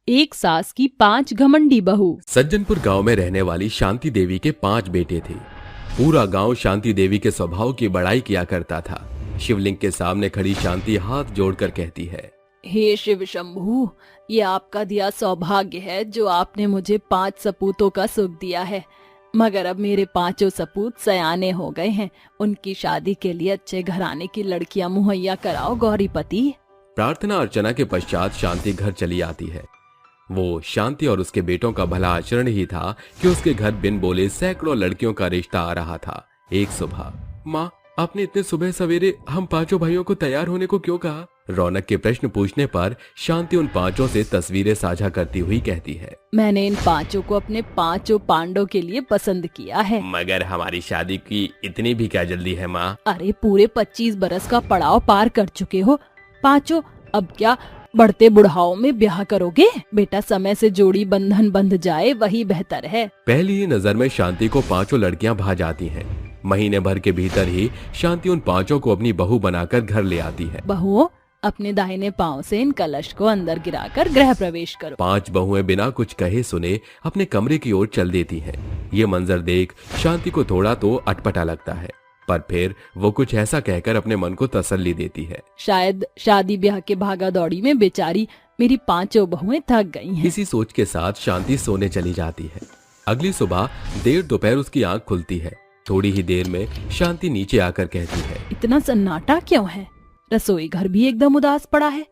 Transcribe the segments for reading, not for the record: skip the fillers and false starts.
एक सास की 5 घमंडी बहू। सज्जनपुर गांव में रहने वाली शांति देवी के 5 बेटे थे। पूरा गांव शांति देवी के स्वभाव की बड़ाई किया करता था। शिवलिंग के सामने खड़ी शांति हाथ जोड़कर कहती है, हे शिव शंभू, ये आपका दिया सौभाग्य है जो आपने मुझे 5 सपूतों का सुख दिया है। मगर अब मेरे 5 सपूत सयाने हो गए हैं, उनकी शादी के लिए अच्छे घराने की लड़कियां मुहैया कराओ गौरीपति। प्रार्थना अर्चना के पश्चात शांति घर चली आती है। वो शांति और उसके बेटों का भला आचरण ही था कि उसके घर बिन बोले सैकड़ों लड़कियों का रिश्ता आ रहा था। एक सुबह, माँ, आपने इतने सुबह सवेरे हम 5 भाइयों को तैयार होने को क्यों कहा? रौनक के प्रश्न पूछने पर शांति उन 5 से तस्वीरें साझा करती हुई कहती है, मैंने इन 5 को अपने 5 पांडव के लिए पसंद किया है। मगर हमारी शादी की इतनी भी क्या जल्दी है माँ? अरे पूरे 25 बरस का पड़ाव पार कर चुके हो 5, अब क्या बढ़ते बुढ़ाओं में ब्याह करोगे? बेटा, समय से जोड़ी बंधन बंध जाए वही बेहतर है। पहली ही नजर में शांति को 5 लड़कियां भा जाती हैं। महीने भर के भीतर ही शांति उन 5 को अपनी बहू बनाकर घर ले आती है। बहुओं, अपने दाहिने पांव से इन कलश को अंदर गिराकर गृह प्रवेश करो। 5 बहुएं बिना कुछ कहे सुने अपने कमरे की ओर चल देती हैं। ये मंजर देख शांति को थोड़ा तो अटपटा लगता है, पर फिर वो कुछ ऐसा कहकर अपने मन को तसल्ली देती है, शायद शादी ब्याह के भागा दौड़ी में बेचारी मेरी 5 बहुएं थक गई हैं। इसी सोच के साथ शांति सोने चली जाती है। अगली सुबह देर दोपहर उसकी आंख खुलती है। थोड़ी ही देर में शांति नीचे आकर कहती है, इतना सन्नाटा क्यों है? रसोई घर भी एकदम उदास पड़ा है।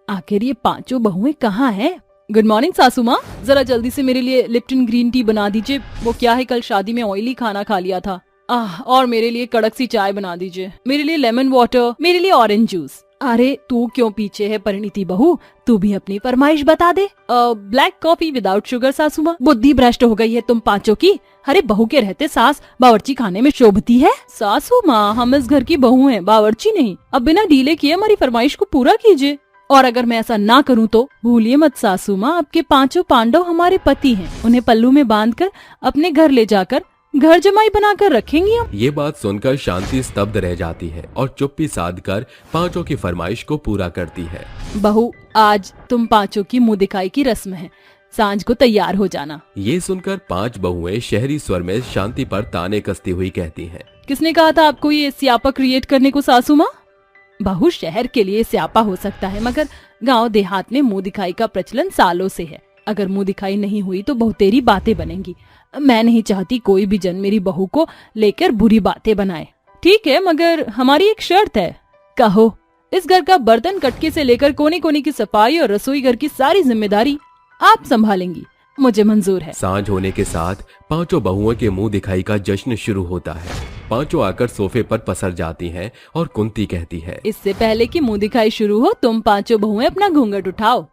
आखिर ये 5 बहुएं कहाँ हैं? गुड मॉर्निंग सासू माँ, जरा जल्दी से मेरे लिए लिप्टन ग्रीन टी बना दीजिए। वो क्या है, कल शादी में ऑयली खाना खा लिया था। और मेरे लिए कड़क सी चाय बना दीजिए। मेरे लिए लेमन वाटर, मेरे लिए ऑरेंज जूस। अरे तू क्यों पीछे है परिणीति बहू, तू भी अपनी फरमाइश बता दे। ब्लैक कॉफी विदाउट शुगर सासू माँ। बुद्धि भ्रष्ट हो गई है तुम 5 की। अरे बहू के रहते सास बावर्ची खाने में शोभती है? सासू माँ, हम इस घर की बहू हैं, बावर्ची नहीं। अब बिना ढीले किए हमारी फरमाइश को पूरा कीजिए। और अगर मैं ऐसा ना करूँ तो भूलिए मत सासू माँ, आपके 5 पांडव हमारे पति हैं। उन्हें पल्लू में बांधकर अपने घर ले जाकर घर जमाई बनाकर रखेंगी हम। ये बात सुनकर शांति स्तब्ध रह जाती है और चुप्पी साधकर 5 की फरमाइश को पूरा करती है। बहू, आज तुम 5 की मुंह दिखाई की रस्म है, सांझ को तैयार हो जाना। ये सुनकर 5 बहुएं शहरी स्वर में शांति पर ताने कसती हुई कहती हैं, किसने कहा था आपको ये स्यापा क्रिएट करने को सासू माँ? बहू, शहर के लिए स्यापा हो सकता है, मगर गाँव देहात में मुंह दिखाई का प्रचलन सालों से है। अगर मुंह दिखाई नहीं हुई तो बहुतेरी बातें बनेंगी। मैं नहीं चाहती कोई भी जन मेरी बहू को लेकर बुरी बातें बनाए। ठीक है, मगर हमारी एक शर्त है। कहो। इस घर का बर्तन कटके से लेकर कोने कोने की सफाई और रसोई घर की सारी जिम्मेदारी आप संभालेंगी। मुझे मंजूर है। सांझ होने के साथ 5 बहुओं के मुंह दिखाई का जश्न शुरू होता है। 5 आकर सोफे पर पसर जाती हैं और कुंती कहती है, इससे पहले कि मुंह दिखाई शुरू हो, तुम 5 बहुएं अपना घूंघट उठाओ।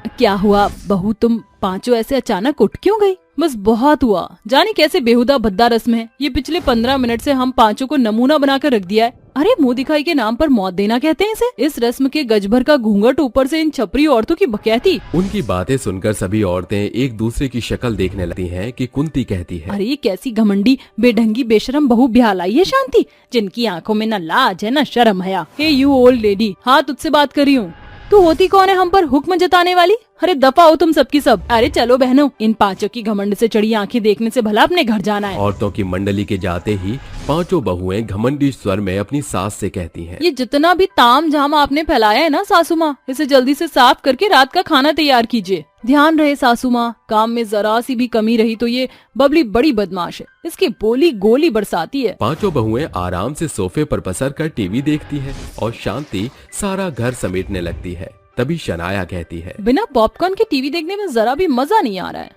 क्या हुआ बहू, तुम 5 ऐसे अचानक उठ क्यों गई? बस बहुत हुआ, जाने कैसे बेहुदा भद्दा रस्म है। ये पिछले 15 मिनट से हम 5 को नमूना बनाकर रख दिया है। अरे मुंह दिखाई के नाम पर मौत देना कहते हैं इसे। इस रस्म के गजभर का घूंघट, ऊपर से इन छपरी औरतों की बकैती। उनकी बातें सुनकर सभी औरतें एक दूसरे की शक्ल देखने लगती हैं कि कुंती कहती है, अरे ये कैसी घमंडी बेढंगी बेशरम बहू ब्याह लाई है शांति, जिनकी आंखों में न लाज है न शर्म हया। हे यू ओल्ड लेडी, हाँ तुझसे बात कर रही हूँ। तू होती कौन है हम पर हुक्म जताने वाली? अरे दफा हो तुम सबकी सब। अरे चलो बहनों, इन 5 की घमंड से चढ़ी आंखें देखने से भला अपने घर जाना है। औरतों की मंडली के जाते ही 5 बहुएं घमंडी स्वर में अपनी सास से कहती हैं, ये जितना भी ताम झाम आपने फैलाया है ना सासू माँ, इसे जल्दी से साफ करके रात का खाना तैयार कीजिए। ध्यान रहे सासू माँ, काम में जरा सी भी कमी रही तो ये बबली बड़ी बदमाश है, इसकी बोली गोली बरसाती है। 5 बहुएं आराम से सोफे पर पसर कर टीवी देखती है और शांति सारा घर समेटने लगती है। तभी शनाया कहती है, बिना पॉपकॉर्न के टीवी देखने में जरा भी मजा नहीं आ रहा है।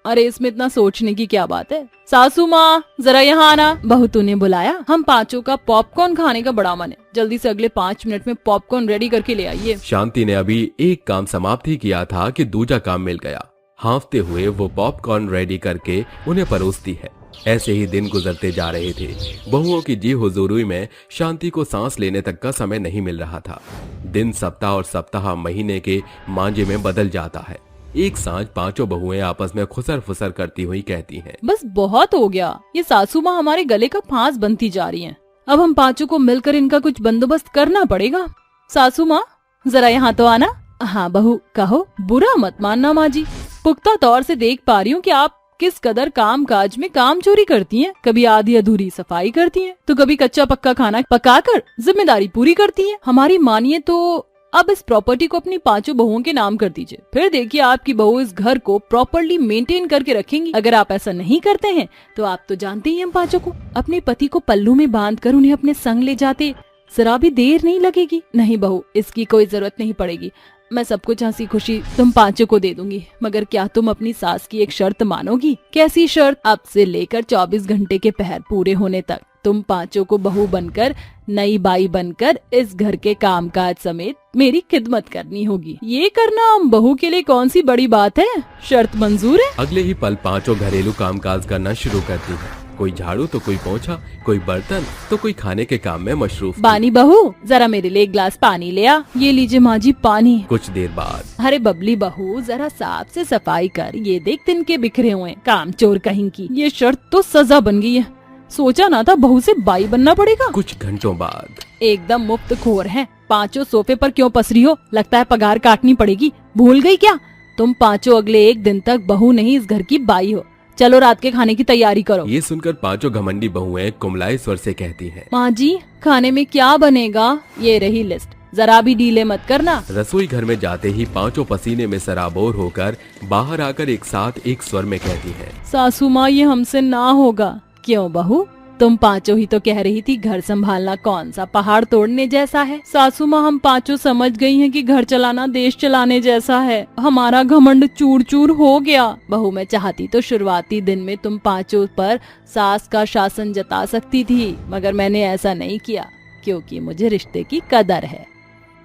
अरे इसमें इतना सोचने की क्या बात है? सासू माँ, जरा यहाँ आना। बहू, तूने बुलाया? हम 5 का पॉपकॉर्न खाने का बड़ा मन है, जल्दी से अगले 5 मिनट में पॉपकॉर्न रेडी करके ले आइए। शांति ने अभी एक काम समाप्त ही किया था कि दूजा काम मिल गया। हांफते हुए वो पॉपकॉर्न रेडी करके उन्हें परोसती है। ऐसे ही दिन गुजरते जा रहे थे। बहुओं की जी हुजूरी में शांति को सांस लेने तक का समय नहीं मिल रहा था। दिन सप्ताह और सप्ताह महीने के मांझे में बदल जाता है। एक सांझ 5 बहुएं आपस में खुसर फुसर करती हुई कहती हैं, बस बहुत हो गया, ये सासू माँ हमारे गले का फांस बनती जा रही हैं। अब हम 5 को मिलकर इनका कुछ बंदोबस्त करना पड़ेगा। सासू माँ, जरा यहाँ तो आना। हाँ बहू कहो, बुरा मत मानना माँ जी। पुख्ता तौर से देख पा रही हूँ कि आप किस कदर काम काज में काम चोरी करती हैं। कभी आधी अधूरी सफाई करती हैं, तो कभी कच्चा पक्का खाना पकाकर जिम्मेदारी पूरी करती हैं। हमारी मानिए तो अब इस प्रॉपर्टी को अपनी 5 बहुओं के नाम कर दीजिए, फिर देखिए आपकी बहू इस घर को प्रॉपर्ली मेंटेन करके रखेंगी। अगर आप ऐसा नहीं करते हैं तो आप तो जानते ही हम 5 को अपने पति को पल्लू में बांध कर उन्हें अपने संग ले जाते जरा भी देर नहीं लगेगी। नहीं बहू, इसकी कोई जरूरत नहीं पड़ेगी। मैं सब कुछ हंसी खुशी तुम 5 को दे दूंगी, मगर क्या तुम अपनी सास की एक शर्त मानोगी? कैसी शर्त? अब से लेकर 24 घंटे के पहर पूरे होने तक तुम 5 को बहू बनकर, नई बाई बनकर इस घर के कामकाज समेत मेरी खिदमत करनी होगी। ये करना बहू के लिए कौन सी बड़ी बात है? शर्त मंजूर है? अगले ही पल 5 घरेलू कामकाज करना शुरू करती है। कोई झाड़ू तो कोई पोंछा, कोई बर्तन तो कोई खाने के काम में मशरूफ थी। बानी बहू, जरा मेरे लिए एक ग्लास पानी ले आ। ये लीजिए माँ जी पानी। कुछ देर बाद, अरे बबली बहू, जरा साफ से सफाई कर। ये देख तिनके बिखरे हुए, काम चोर कहीं की। ये शर्त तो सजा बन गई है। सोचा ना था बहू से बाई बनना पड़ेगा। कुछ घंटों बाद, एकदम मुफ्त खोर है। 5 सोफे पर क्यों पसरी हो? लगता है पगार काटनी पड़ेगी। भूल गई क्या? तुम 5 अगले 1 दिन तक बहू नहीं इस घर की बाई हो। चलो रात के खाने की तैयारी करो। ये सुनकर 5 घमंडी बहुएं कुमलाए स्वर से कहती हैं, माँ जी खाने में क्या बनेगा? ये रही लिस्ट, जरा भी डीले मत करना। रसोई घर में जाते ही 5 पसीने में सराबोर होकर बाहर आकर एक साथ एक स्वर में कहती हैं, सासू माँ ये हमसे ना होगा। क्यों बहू, तुम 5 ही तो कह रही थी घर संभालना कौन सा पहाड़ तोड़ने जैसा है। सासू माँ हम 5 समझ गई हैं कि घर चलाना देश चलाने जैसा है। हमारा घमंड चूर चूर हो गया। बहू मैं चाहती तो शुरुआती दिन में तुम 5 पर सास का शासन जता सकती थी, मगर मैंने ऐसा नहीं किया क्योंकि मुझे रिश्ते की कदर है।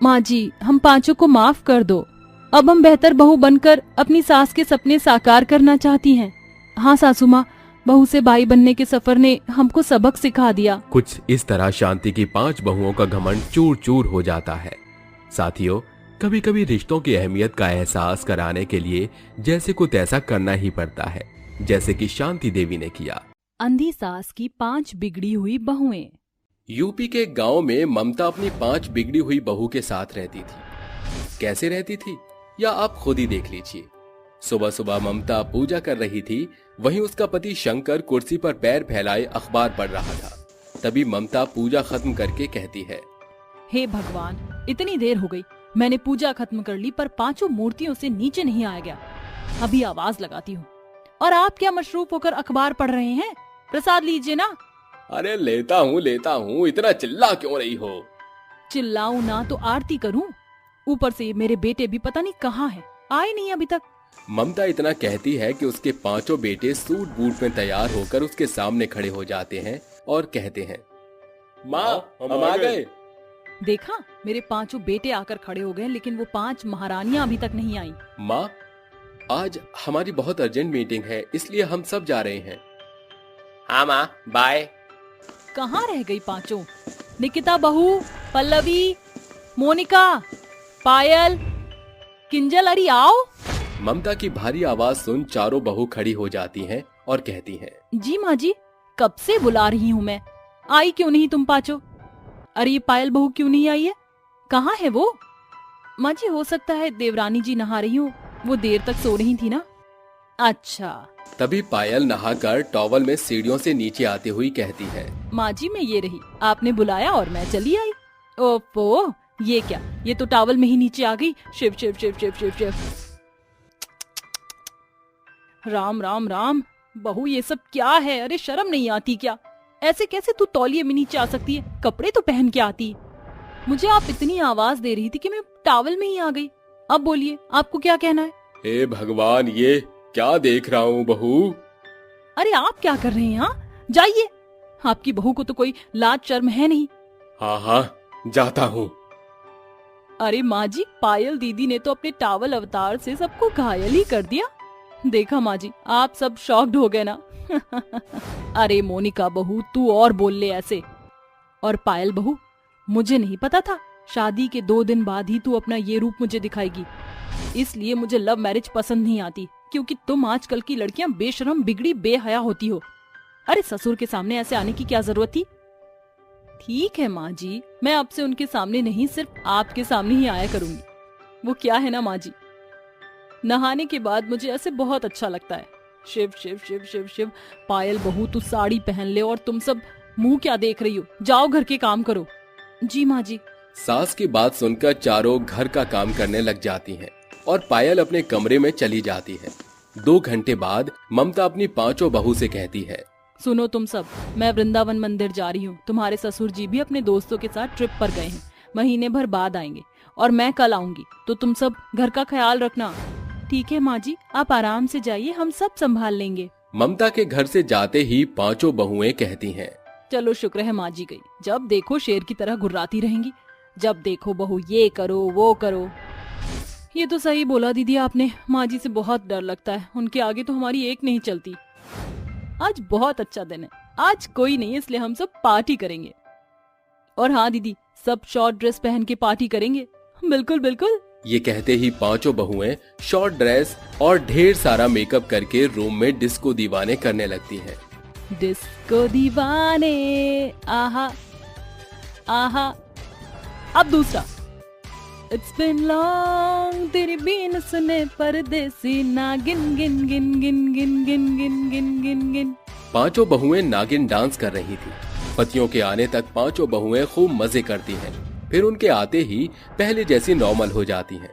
माँ जी हम 5 को माफ कर दो। अब हम बेहतर बहू बनकर अपनी सास के सपने साकार करना चाहती हैं। हाँ सासू माँ, बहू से बाई बनने के सफर ने हमको सबक सिखा दिया। कुछ इस तरह शांति की 5 बहुओं का घमंड चूर चूर हो जाता है। साथियों, कभी कभी रिश्तों की अहमियत का एहसास कराने के लिए जैसे कुछ ऐसा करना ही पड़ता है, जैसे कि शांति देवी ने किया। अंधी सास की 5 बिगड़ी हुई बहुएं। यूपी के गांव में ममता अपनी 5 बिगड़ी हुई बहू के साथ रहती थी। कैसे रहती थी या आप खुद ही देख लीजिए। सुबह सुबह ममता पूजा कर रही थी, वहीं उसका पति शंकर कुर्सी पर पैर फैलाए अखबार पढ़ रहा था। तभी ममता पूजा खत्म करके कहती है, हे भगवान, इतनी देर हो गई, मैंने पूजा खत्म कर ली पर 5 मूर्तियों से नीचे नहीं आया गया। अभी आवाज लगाती हूँ। और आप क्या मशरूफ होकर अखबार पढ़ रहे हैं? प्रसाद लीजिए ना। अरे लेता हूँ, इतना चिल्ला क्यों रही हो? चिल्लाऊं ना तो आरती करूं? ऊपर से मेरे बेटे भी पता नहीं कहाँ हैं, आए नहीं अभी तक। ममता इतना कहती है कि उसके 5 बेटे सूट बूट में तैयार होकर उसके सामने खड़े हो जाते हैं और कहते हैं, माँ हम आ गए। देखा, मेरे 5 बेटे आकर खड़े हो गए, लेकिन वो 5 महारानियां अभी तक नहीं आई। माँ आज हमारी बहुत अर्जेंट मीटिंग है, इसलिए हम सब जा रहे हैं। हाँ माँ, बाय। कहाँ रह गई 5? निकिता बहू, पल्लवी, मोनिका, पायल, किंजल, अरे आओ। ममता की भारी आवाज सुन चारों बहू खड़ी हो जाती हैं और कहती हैं, जी माँ जी, कब से बुला रही हूँ मैं, आई क्यों नहीं तुम 5? अरे ये पायल बहू क्यों नहीं आई है? कहाँ है वो? माँ जी हो सकता है देवरानी जी नहा रही हूँ, वो देर तक सो रही थी ना। अच्छा। तभी पायल नहाकर टॉवल में सीढ़ियों से नीचे आती हुई कहती है, माँ जी मैं ये रही, आपने बुलाया और मैं चली आई। ओफो, ये क्या, ये तो टॉवल में ही नीचे आ गई। शिव शिव शिव शिव शिव शिव। राम राम राम। बहू ये सब क्या है? अरे शर्म नहीं आती क्या? ऐसे कैसे तू तौलिए में नीचे आ सकती है? कपड़े तो पहन के आती। मुझे आप इतनी आवाज दे रही थी कि मैं टॉवल में ही आ गई। अब बोलिए, आपको क्या कहना है? हे भगवान, ये क्या देख रहा हूँ बहू? अरे आप क्या कर रहे हैं? हाँ जाइए, आपकी बहू को तो कोई लाज शर्म है नहीं। हाँ हाँ जाता हूँ। अरे माँ जी, पायल दीदी ने तो अपने टॉवल अवतार से सबको घायल ही कर दिया। देखा माँ जी, आप सब शॉक्ड हो गए ना। अरे मोनिका बहू, तू और बोल ले ऐसे। और पायल बहू, मुझे नहीं पता था शादी के 2 दिन बाद ही तू अपना ये रूप मुझे दिखाएगी। इसलिए मुझे लव मैरिज पसंद नहीं आती, क्योंकि तुम आजकल की लड़कियां बेशरम बिगड़ी बेहया होती हो। अरे ससुर के सामने ऐसे आने की क्या जरूरत थी? ठीक है माँ जी, मैं अब से उनके सामने नहीं, सिर्फ आपके सामने ही आया करूंगी। वो क्या है ना माँ जी, नहाने के बाद मुझे ऐसे बहुत अच्छा लगता है। शिव शिव शिव शिव शिव। पायल बहू तू साड़ी पहन ले, और तुम सब मुंह क्या देख रही हो, जाओ घर के काम करो। जी माँ जी। सास की बात सुनकर चारों घर का काम करने लग जाती हैं और पायल अपने कमरे में चली जाती है। 2 घंटे बाद ममता अपनी 5 बहू से कहती है, सुनो तुम सब, मैं वृंदावन मंदिर जा रही हूँ। तुम्हारे ससुर जी भी अपने दोस्तों के साथ ट्रिप पर गए हैं, महीने भर बाद आएंगे, और मैं कल आऊंगी, तो तुम सब घर का ख्याल रखना। ठीक है माँ जी, आप आराम से जाइए, हम सब संभाल लेंगे। ममता के घर से जाते ही 5 बहुएं कहती हैं, चलो शुक्र है माँ जी गई, जब देखो शेर की तरह घुर्राती रहेंगी। जब देखो बहू ये करो वो करो। ये तो सही बोला दीदी आपने, माँ जी से बहुत डर लगता है, उनके आगे तो हमारी एक नहीं चलती। आज बहुत अच्छा दिन है, आज कोई नहीं, इसलिए हम सब पार्टी करेंगे। और हाँ दीदी, सब शॉर्ट ड्रेस पहन के पार्टी करेंगे। बिल्कुल बिल्कुल। ये कहते ही 5 बहुएं शॉर्ट ड्रेस और ढेर सारा मेकअप करके रूम में डिस्को दीवाने करने लगती हैं। डिस्को दीवाने आहा आहा। अब दूसरा। इट्स बिन लॉन्ग तेरी बीन सुने परदेसी नागिन गिन गिन गिन गिन गिन गिन गिन गिन गिन। 5 बहुएं नागिन डांस कर रही थी। पतियों के आने तक 5 बहुएं खूब मजे करती हैं, फिर उनके आते ही पहले जैसी नॉर्मल हो जाती हैं।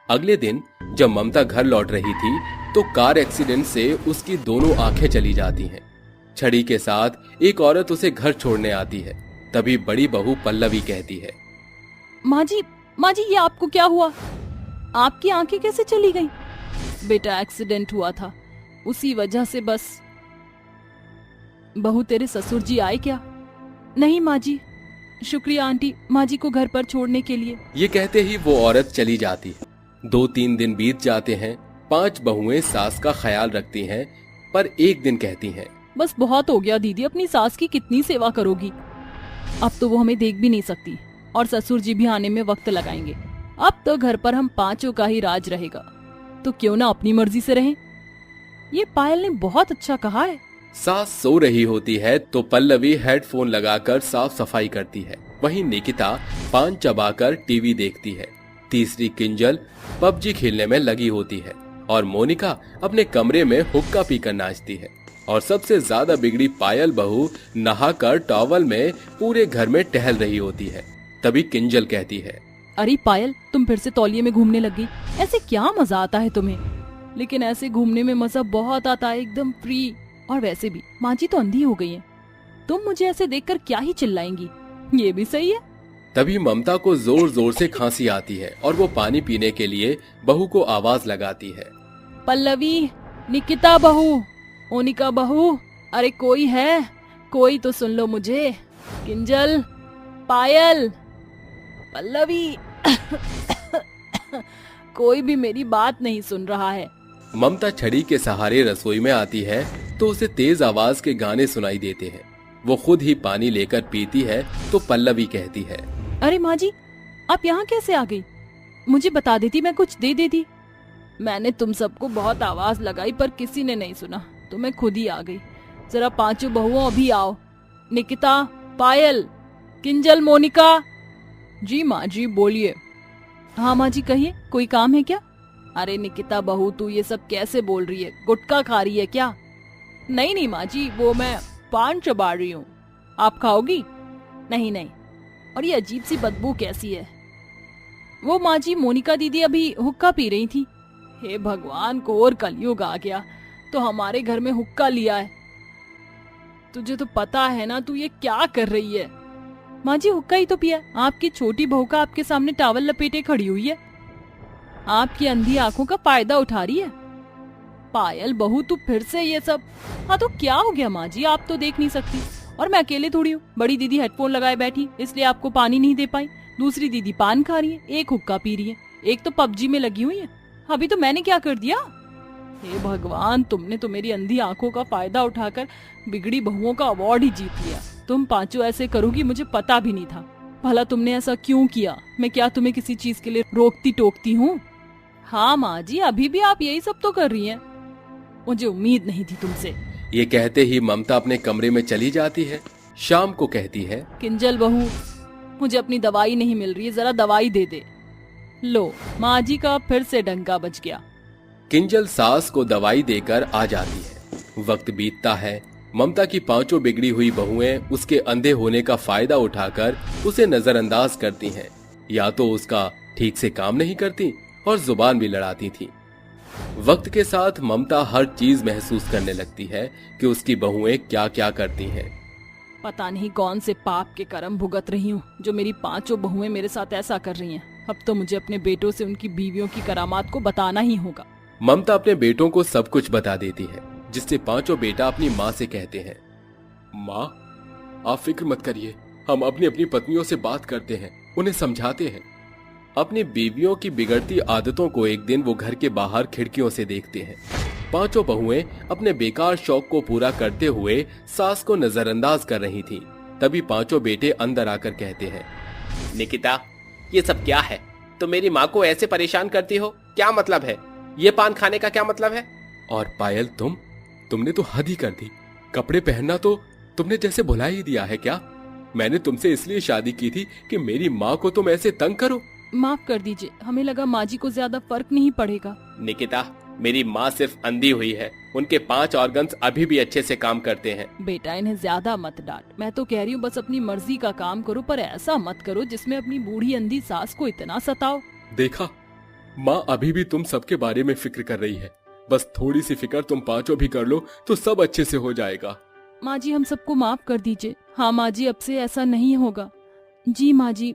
अगले दिन जब ममता घर लौट रही थी तो कार एक्सीडेंट से उसकी दोनों आंखें चली जाती हैं। छड़ी के साथ एक औरत उसे घर छोड़ने आती है। तभी बड़ी बहू पल्लवी कहती है, माँ जी ये आपको क्या हुआ, आपकी आंखें कैसे चली गईं? बेटा एक्सीडेंट हुआ था, उसी वजह से बस। बहू तेरे ससुर जी आए क्या? नहीं माँ जी, शुक्रिया आंटी माँ जी को घर पर छोड़ने के लिए। ये कहते ही वो औरत चली जाती है। 2-3 दिन बीत जाते हैं। 5 बहुएं सास का ख्याल रखती हैं, पर एक दिन कहती हैं, बस बहुत हो गया दीदी, अपनी सास की कितनी सेवा करोगी, अब तो वो हमें देख भी नहीं सकती, और ससुर जी भी आने में वक्त लगाएंगे। अब तो घर पर हम 5 का ही राज रहेगा, तो क्यों ना अपनी मर्जी से रहें। ये पायल ने बहुत अच्छा कहा है। सास सो रही होती है तो पल्लवी हेडफोन लगाकर साफ सफाई करती है। वहीं निकिता पान चबाकर टीवी देखती है। तीसरी किंजल पबजी खेलने में लगी होती है, और मोनिका अपने कमरे में हुक्का पीकर नाचती है। और सबसे ज्यादा बिगड़ी पायल बहू नहाकर टॉवल में पूरे घर में टहल रही होती है। तभी किंजल कहती है, अरे पायल, तुम फिर से तौलिए में घूमने लगी, ऐसे क्या मजा आता है तुम्हें? लेकिन ऐसे घूमने में मजा बहुत आता है, एकदम फ्री। और वैसे भी माँ जी तो अंधी हो गई है, तुम मुझे ऐसे देखकर क्या ही चिल्लाएंगी, ये भी सही है। तभी ममता को जोर जोर से खांसी आती है और वो पानी पीने के लिए बहू को आवाज लगाती है, पल्लवी, निकिता बहू, मोनिका बहू, अरे कोई है, कोई तो सुन लो मुझे। किंजल, पायल, पल्लवी कोई भी मेरी बात नहीं सुन रहा है। ममता छड़ी के सहारे रसोई में आती है तो उसे तेज आवाज के गाने सुनाई देते हैं। वो खुद ही पानी लेकर पीती है तो पल्लवी कहती है, अरे माँ जी, आप यहाँ कैसे आ गई? मुझे बता देती, मैं कुछ दे देती। मैंने तुम सबको बहुत आवाज लगाई पर किसी ने नहीं सुना, तो मैं खुद ही आ गई। जरा 5 बहुओं अभी आओ, निकिता, पायल, किंजल, मोनिका। जी माँ जी बोलिए। हाँ माँ जी कहिए, कोई काम है क्या? अरे निकिता बहू, तू ये सब कैसे बोल रही है, गुटखा खा रही है क्या? नहीं नहीं माँ जी, वो मैं पान चबा रही हूँ, आप खाओगी? नहीं नहीं। और ये अजीब सी बदबू कैसी है? वो माँ जी मोनिका दीदी अभी हुक्का पी रही थी। हे भगवान, घोर कलयुग आ गया, तो हमारे घर में हुक्का लिया है। तुझे तो पता है ना तू ये क्या कर रही है? माँ जी हुक्का ही तो पिया, आपकी छोटी बहू का आपके सामने टॉवल लपेटे खड़ी हुई है, आपकी अंधी आंखों का फायदा उठा रही है। पायल बहू, तू फिर से ये सब। हाँ तो क्या हो गया माँ जी, आप तो देख नहीं सकती, और मैं अकेले थोड़ी हूँ। बड़ी दीदी हेडफोन लगाए बैठी, इसलिए आपको पानी नहीं दे पाई। दूसरी दीदी पान खा रही है, एक हुक्का पी रही है, एक तो पबजी में लगी हुई है। अभी तो मैंने क्या कर दिया? हे भगवान, तुमने तो मेरी अंधी आंखों का फायदा उठाकर बिगड़ी बहुओं का अवार्ड ही जीत लिया। तुम 5 ऐसे करोगी मुझे पता भी नहीं था। भला तुमने ऐसा क्यों किया? मैं क्या तुम्हें किसी चीज के लिए रोकती टोकती हूँ? हाँ माँ जी, अभी भी आप यही सब तो कर रही हैं, मुझे उम्मीद नहीं थी तुमसे। ये कहते ही ममता अपने कमरे में चली जाती है। शाम को कहती है, किंजल बहू, मुझे अपनी दवाई नहीं मिल रही है, जरा दवाई दे दे। लो, माँ जी का फिर से डंका बज गया। किंजल सास को दवाई देकर आ जाती है। वक्त बीतता है। ममता की पांचों बिगड़ी हुई बहुएं उसके अंधे होने का फायदा उठाकर उसे नजरअंदाज करती हैं। या तो उसका ठीक से काम नहीं करती और जुबान भी लड़ाती थी। वक्त के साथ ममता हर चीज महसूस करने लगती है कि उसकी बहुएं क्या क्या करती हैं। पता नहीं कौन से पाप के कर्म भुगत रही हूँ जो मेरी पांचों बहुएं मेरे साथ ऐसा कर रही हैं। अब तो मुझे अपने बेटों से उनकी बीवियों की करामात को बताना ही होगा। ममता अपने बेटों को सब कुछ बता देती है, जिससे पांचों बेटा अपनी माँ से कहते हैं, माँ आप फिक्र मत करिए, हम अपनी अपनी पत्नियों से बात करते हैं, उन्हें समझाते हैं। अपनी बीवियों की बिगड़ती आदतों को एक दिन वो घर के बाहर खिड़कियों से देखते हैं। पांचों बहुएं अपने बेकार शौक को पूरा करते हुए सास को नजरअंदाज कर रही थीं। तभी पांचों बेटे अंदर आकर कहते हैं, निकिता ये सब क्या है? तो मेरी माँ को ऐसे परेशान करती हो, क्या मतलब है? ये पान खाने का क्या मतलब है? और पायल तुमने तो हद ही कर दी। कपड़े पहनना तो तुमने जैसे भुला ही दिया है क्या? मैंने तुमसे इसलिए शादी की थी कि मेरी माँ को तुम ऐसे तंग करो। माफ कर दीजिए, हमें लगा माँ जी को ज्यादा फर्क नहीं पड़ेगा। निकिता मेरी माँ सिर्फ अंधी हुई है, उनके 5 ऑर्गन्स अभी भी अच्छे से काम करते हैं। बेटा इन्हें ज्यादा मत डांट। मैं तो कह रही हूँ बस अपनी मर्जी का काम करो, पर ऐसा मत करो जिसमें अपनी बूढ़ी अंधी सास को इतना सताओ। देखा, माँ अभी भी तुम सबके बारे में फिक्र कर रही है। बस थोड़ी सी फिक्र तुम पांचों भी कर लो तो सब अच्छे से हो जाएगा। माँ जी हम सबको माफ कर दीजिए। हाँ माँ जी, अब से ऐसा नहीं होगा। जी माँ जी,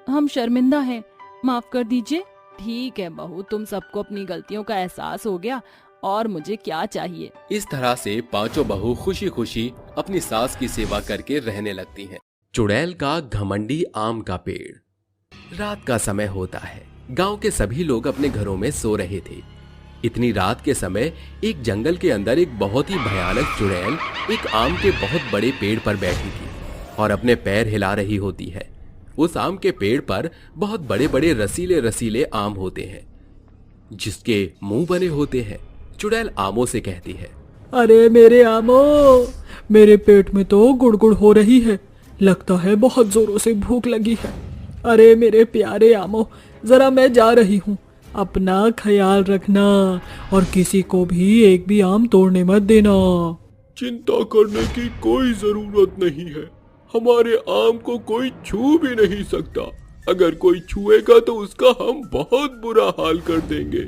हम शर्मिंदा हैं, माफ कर दीजिए। ठीक है बहू, तुम सबको अपनी गलतियों का एहसास हो गया और मुझे क्या चाहिए। इस तरह से पांचों बहू खुशी खुशी अपनी सास की सेवा करके रहने लगती हैं। चुड़ैल का घमंडी आम का पेड़। रात का समय होता है। गांव के सभी लोग अपने घरों में सो रहे थे। इतनी रात के समय एक जंगल के अंदर एक बहुत ही भयानक चुड़ैल एक आम के बहुत बड़े पेड़ पर बैठी थी और अपने पैर हिला रही होती है। उस आम के पेड़ पर बहुत बड़े बड़े रसीले रसीले आम होते हैं जिसके मुंह बने होते हैं। चुड़ैल आमों से कहती है, अरे मेरे आमो, मेरे पेट में तो गुड़गुड़ हो रही है, लगता है बहुत जोरों से भूख लगी है। अरे मेरे प्यारे आमो, जरा मैं जा रही हूँ, अपना ख्याल रखना और किसी को भी एक भी आम तोड़ने मत देना। चिंता करने की कोई जरूरत नहीं है, हमारे आम को कोई छू भी नहीं सकता। अगर कोई छुएगा तो उसका हम बहुत बुरा हाल कर देंगे।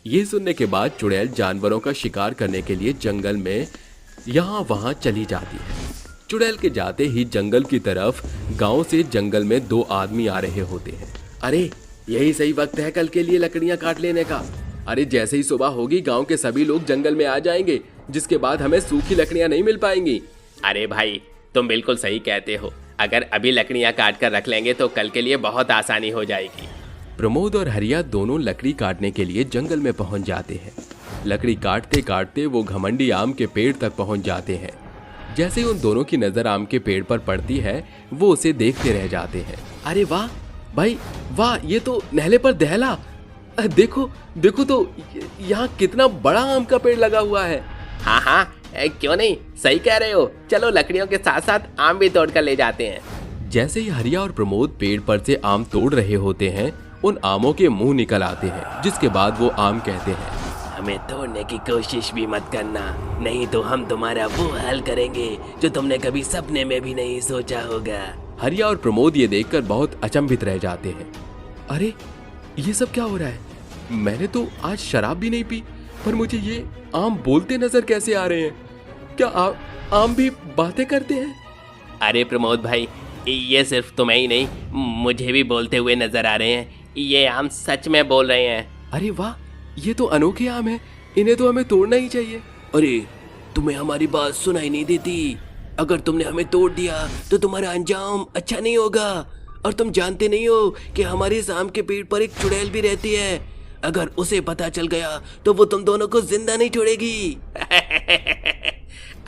ये सुनने के बाद चुड़ैल जानवरों का शिकार करने के लिए जंगल में यहाँ वहाँ चली जाती है। चुड़ैल के जाते ही जंगल की तरफ गांव से जंगल में 2 आदमी आ रहे होते हैं। अरे यही सही वक्त है कल के लिए लकड़ियां काट लेने का। अरे जैसे ही सुबह होगी गांव के सभी लोग जंगल में आ जाएंगे, जिसके बाद हमें सूखी लकड़ियां नहीं मिल पाएंगी। अरे भाई तुम बिल्कुल सही कहते हो, अगर अभी लकड़ियां काट कर रख लेंगे तो कल के लिए बहुत आसानी हो जाएगी। प्रमोद और हरिया दोनों लकड़ी काटने के लिए जंगल में पहुंच जाते हैं। लकड़ी काटते काटते वो घमंडी आम के पेड़ तक पहुंच जाते हैं। जैसे ही उन दोनों की नजर आम के पेड़ पर पड़ती है वो उसे देखते रह जाते हैं। अरे वाह भाई वाह, ये तो नहले पर दहला। देखो देखो तो यहाँ कितना बड़ा आम का पेड़ लगा हुआ है। हाँ हाँ क्यों नहीं, सही कह रहे हो, चलो लकड़ियों के साथ साथ आम भी तोड़ कर ले जाते हैं। जैसे ही हरिया और प्रमोद पेड़ पर से आम तोड़ रहे होते हैं, उन आमों के मुंह निकल आते हैं, जिसके बाद वो आम कहते हैं, हमें तोड़ने की कोशिश भी मत करना, नहीं तो हम तुम्हारा वो हाल करेंगे जो तुमने कभी सपने में भी नहीं सोचा होगा। हरिया और प्रमोद ये देखकर बहुत अचंभित रह जाते हैं। अरे ये सब क्या हो रहा है? मैंने तो आज शराब भी नहीं पी, पर मुझे ये आम बोलते नजर कैसे आ रहे हैं? क्या आम भी बातें करते हैं? अरे प्रमोद भाई, ये सिर्फ तुम्हें ही नहीं मुझे भी बोलते हुए नजर आ रहे हैं। ये आम सच में बोल रहे हैं। अरे वाह, ये तो अनोखे आम है, इन्हें तो हमें तोड़ना ही चाहिए। अरे तुम्हें हमारी बात सुनाई नहीं देती? अगर तुमने हमें तोड़ दिया तो तुम्हारा अंजाम अच्छा नहीं होगा। और तुम जानते नहीं हो कि हमारे इस आम के पेड़ पर एक चुड़ैल भी रहती है। अगर उसे पता चल गया तो वो तुम दोनों को जिंदा नहीं छोड़ेगी।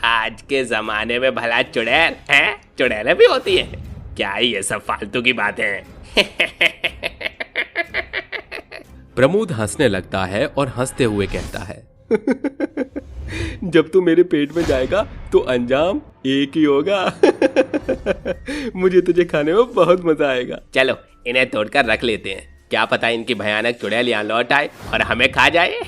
आज के जमाने में भला चुड़ैल हैं? चुड़ैलें भी होती है क्या? ये सब फालतू की बातें हैं। प्रमोद हंसने लगता है और हंसते हुए कहता है, जब तू मेरे पेट में जाएगा तो अंजाम एक ही होगा। मुझे तुझे खाने में बहुत मजा आएगा। चलो इन्हें तोड़कर रख लेते हैं। क्या पता इनकी भयानक चुड़ैल यहाँ लौट आए और हमें खा जाए।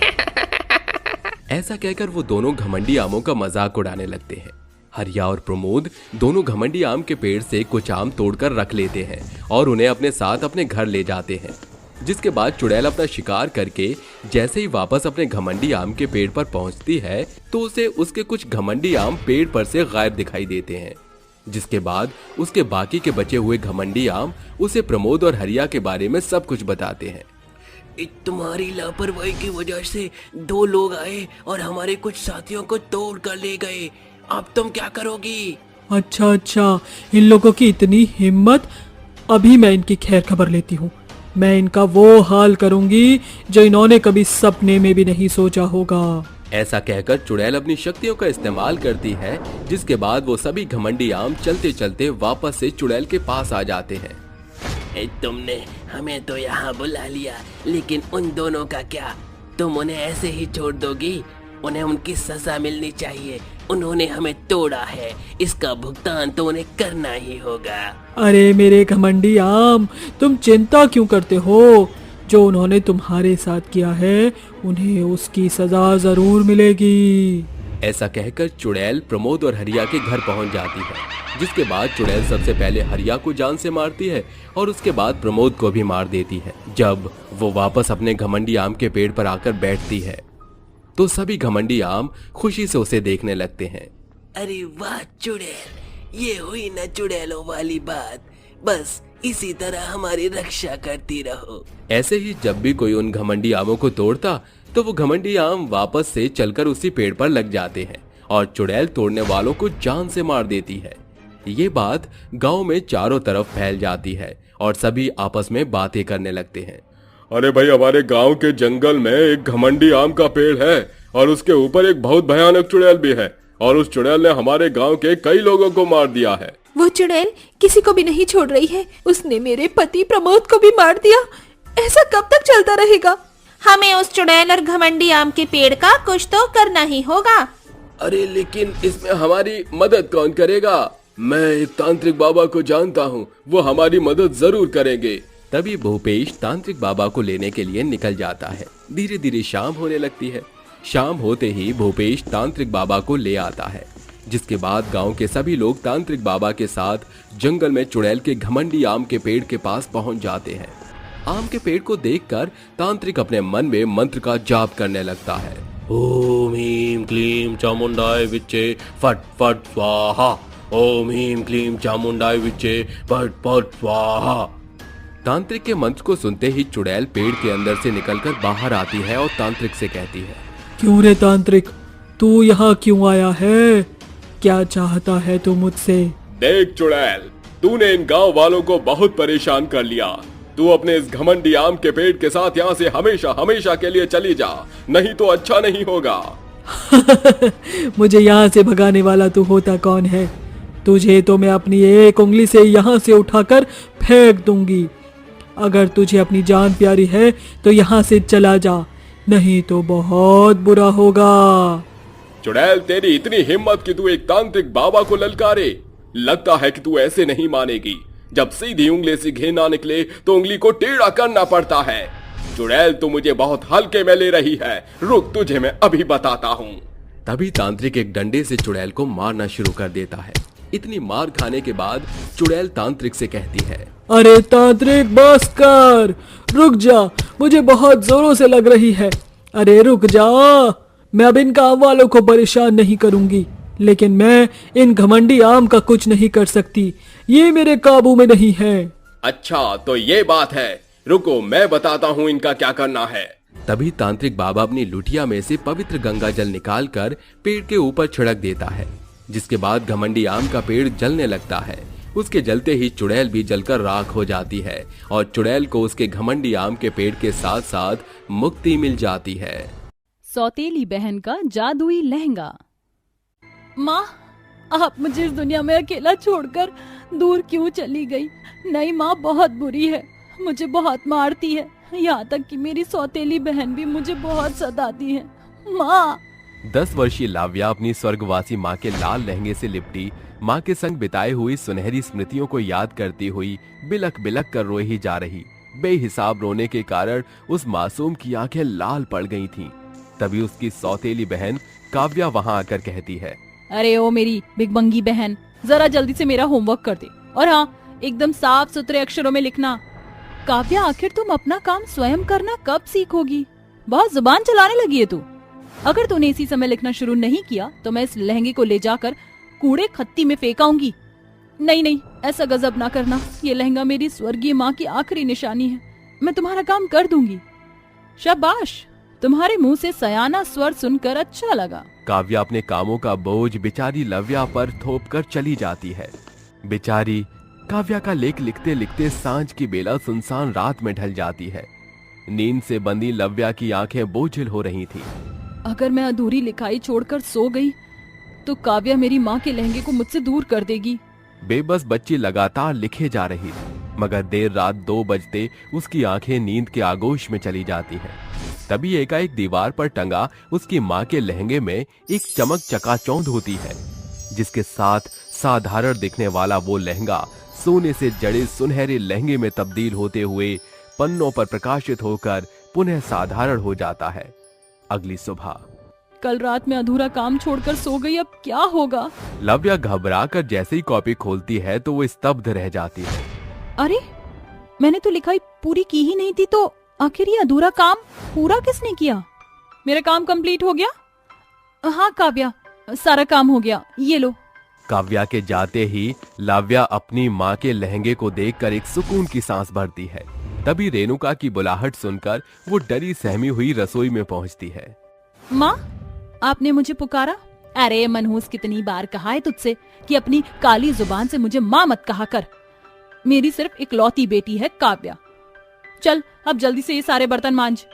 ऐसा कहकर वो दोनों घमंडी आमों का मजाक उड़ाने लगते हैं। हरिया और प्रमोद दोनों घमंडी आम के पेड़ से कुछ आम तोड़कर रख लेते हैं और उन्हें अपने साथ अपने घर ले जाते हैं। जिसके बाद चुड़ैल अपना शिकार करके जैसे ही वापस अपने घमंडी आम के पेड़ पर पहुंचती है तो उसे उसके कुछ घमंडी आम पेड़ पर से गायब दिखाई देते हैं। जिसके बाद उसके बाकी के बचे हुए घमंडी आम उसे प्रमोद और हरिया के बारे में सब कुछ बताते हैं। तुम्हारी लापरवाही की वजह से 2 लोग आए और हमारे कुछ साथियों को तोड़ कर ले गए। अब तुम क्या करोगी? अच्छा, इन लोगों की इतनी हिम्मत। अभी मैं इनकी खैर खबर लेती हूँ। मैं इनका वो हाल करूंगी जो इन्होंने कभी सपने में भी नहीं सोचा होगा। ऐसा कहकर चुड़ैल अपनी शक्तियों का इस्तेमाल करती है। जिसके बाद वो सभी घमंडी आम चलते चलते वापस से चुड़ैल के पास आ जाते हैं। तुमने हमें तो यहाँ बुला लिया, लेकिन उन दोनों का क्या? तुम उन्हें ऐसे ही छोड़ दोगी? उन्हें उनकी सजा मिलनी चाहिए। उन्होंने हमें तोड़ा है, इसका भुगतान तो उन्हें करना ही होगा। अरे मेरे घमंडी आम, तुम चिंता क्यों करते हो? जो उन्होंने तुम्हारे साथ किया है उन्हें उसकी सजा जरूर मिलेगी। ऐसा कहकर चुड़ैल प्रमोद और हरिया के घर पहुंच जाती है। जिसके बाद चुड़ैल सबसे पहले हरिया को जान से मारती है और उसके बाद प्रमोद को भी मार देती है। जब वो वापस अपने घमंडी आम के पेड़ पर आकर बैठती है तो सभी घमंडी आम खुशी से उसे देखने लगते हैं। अरे वाह चुड़ैल, ये हुई ना चुड़ैलों वाली बात। बस इसी तरह हमारी रक्षा करती रहो। ऐसे ही जब भी कोई उन घमंडी आमों को तोड़ता तो वो घमंडी आम वापस से चलकर उसी पेड़ पर लग जाते हैं और चुड़ैल तोड़ने वालों को जान से मार देती है। ये बात गांव में चारों तरफ फैल जाती है और सभी आपस में बातें करने लगते हैं। अरे भाई, हमारे गांव के जंगल में एक घमंडी आम का पेड़ है और उसके ऊपर एक बहुत भयानक चुड़ैल भी है और उस चुड़ैल ने हमारे गांव के कई लोगों को मार दिया है। वो चुड़ैल किसी को भी नहीं छोड़ रही है। उसने मेरे पति प्रमोद को भी मार दिया। ऐसा कब तक चलता रहेगा? हमें उस चुड़ैल और घमंडी आम के पेड़ का कुछ तो करना ही होगा। अरे लेकिन इसमें हमारी मदद कौन करेगा? मैं एक तांत्रिक बाबा को जानता हूँ, वो हमारी मदद जरूर करेंगे। तभी भूपेश तांत्रिक बाबा को लेने के लिए निकल जाता है। धीरे धीरे शाम होने लगती है। शाम होते ही भूपेश तांत्रिक बाबा को ले आता है। जिसके बाद गांव के सभी लोग तांत्रिक बाबा के साथ जंगल में चुड़ैल के घमंडी आम के पेड़ के पास पहुंच जाते हैं। आम के पेड़ को देखकर तांत्रिक अपने मन में मंत्र का जाप करने लगता है। ओम ह्रीं क्लीं चामुंडाय विच्चे फट फट स्वाहा। ओम ह्रीं क्लीं चामुंडाय विच्चे फट फट स्वाहा। तांत्रिक के मंत्र को सुनते ही चुड़ैल पेड़ के अंदर से निकलकर बाहर आती है और तांत्रिक से कहती है, क्यों रे तांत्रिक, तू यहाँ क्यों आया है? क्या चाहता है तू मुझसे? देख चुड़ैल, तूने इन गांव वालों को बहुत परेशान कर लिया। तू अपने इस घमंडी आम के पेड़ के साथ यहाँ से हमेशा हमेशा के लिए चली जा, नहीं तो अच्छा नहीं होगा। मुझे यहाँ से भगाने वाला तू होता कौन है? तुझे तो मैं अपनी एक उंगली से यहाँ से उठाकर फेंक दूंगी। अगर तुझे अपनी जान प्यारी है तो यहाँ से चला जा, नहीं तो बहुत बुरा होगा। चुड़ैल, तेरी इतनी हिम्मत कि तू एक तांत्रिक बाबा को ललकारे। लगता है कि तू ऐसे नहीं मानेगी। जब सीधी उंगली से घी ना निकले तो उंगली को टेढ़ा करना पड़ता है। चुड़ैल, तू मुझे बहुत हल्के में ले रही है। रुक, तुझे मैं अभी बताता हूँ। तभी तांत्रिक एक डंडे से चुड़ैल को मारना शुरू कर देता है। इतनी मार खाने के बाद चुड़ैल तांत्रिक से कहती है, अरे तांत्रिक, बस कर, रुक जा, मुझे बहुत जोरों से लग रही है। अरे रुक जा, मैं अब इन गांव वालों को परेशान नहीं करूंगी, लेकिन मैं इन घमंडी आम का कुछ नहीं कर सकती। ये मेरे काबू में नहीं है। अच्छा, तो ये बात है। रुको, मैं बताता हूँ इनका क्या करना है। तभी तांत्रिक बाबा अपनी लुटिया में से पवित्र गंगा जल निकालकर पेड़ के ऊपर छिड़क देता है। जिसके बाद घमंडी आम का पेड़ जलने लगता है। उसके जलते ही चुड़ैल भी जलकर राख हो जाती है और चुड़ैल को उसके घमंडी आम के पेड़ के साथ साथ मुक्ति मिल जाती है। सौतेली बहन का जादुई लहंगा। माँ, आप मुझे इस दुनिया में अकेला छोड़कर दूर क्यों चली गई? नहीं माँ, बहुत बुरी है, मुझे बहुत मारती है। यहाँ तक कि मेरी सौतेली बहन भी मुझे बहुत सताती है। माँ। 10 वर्षीय लाव्या अपनी स्वर्गवासी माँ के लाल लहंगे से लिपटी माँ के संग बिताए हुई सुनहरी स्मृतियों को याद करती हुई बिलक बिलक कर रोई ही जा रही। बेहिसाब रोने के कारण उस मासूम की आंखें लाल पड़ गई थीं। तभी उसकी सौतेली बहन काव्या वहां आकर कहती है, अरे ओ मेरी बिगबंगी बहन, जरा जल्दी से मेरा होमवर्क कर दे, और हाँ, एकदम साफ सुथरे अक्षरों में लिखना। काव्या, आखिर तुम अपना काम स्वयं करना कब सीखोगी? बहुत जुबान चलाने लगी है तू। अगर तूने इसी समय लिखना शुरू नहीं किया तो मैं इस लहंगे को ले जाकर कूड़े खत्ती में फेंकाऊंगी। नहीं नहीं, ऐसा गजब ना करना। ये लहंगा मेरी स्वर्गीय माँ की आखिरी निशानी है। मैं तुम्हारा काम कर दूंगी। शाबाश, तुम्हारे मुंह से सयाना स्वर सुनकर अच्छा लगा। काव्या अपने कामों का बोझ बेचारी लव्या पर थोप कर चली जाती है। बेचारी काव्या का लेख लिखते लिखते सांझ की बेला सुनसान रात में ढल जाती है। नींद से बंधी लव्या की आंखें बोझिल हो रही थीं। अगर मैं अधूरी लिखाई छोड़कर सो गई तो काव्या मेरी माँ के लहंगे को मुझसे दूर कर देगी। बेबस बच्ची लगातार लिखे जा रही थी, मगर देर रात 2 बजते उसकी आंखें नींद के आगोश में चली जाती हैं। तभी एकाएक दीवार पर टंगा उसकी माँ के लहंगे में एक चमक चकाचौंध होती है, जिसके साथ साधारण दिखने वाला वो लहंगा सोने से जड़े सुनहरे लहंगे में तब्दील होते हुए पन्नों पर प्रकाशित होकर पुनः साधारण हो जाता है। अगली सुबह, कल रात में अधूरा काम छोड़कर सो गई, अब क्या होगा? लव्या घबराकर जैसे ही कॉपी खोलती है तो वो स्तब्ध रह जाती है। अरे, मैंने तो लिखाई पूरी की ही नहीं थी, तो आखिर ये अधूरा काम पूरा किसने किया? मेरा काम कंप्लीट हो गया? हाँ काव्या, सारा काम हो गया, ये लो। काव्या के जाते ही लव्या अपनी माँ के लहंगे को देखकर एक सुकून की सांस भरती है। तभी रेणुका की बुलाहट सुनकर वो डरी सहमी हुई रसोई में पहुंचती है। माँ, आपने मुझे पुकारा? अरे मनहूस, कितनी बार कहा है तुझसे कि अपनी काली जुबान से मुझे माँ मत कहा कर। मेरी सिर्फ इकलौती बेटी है काव्या। चल अब जल्दी से ये सारे बर्तन मांज।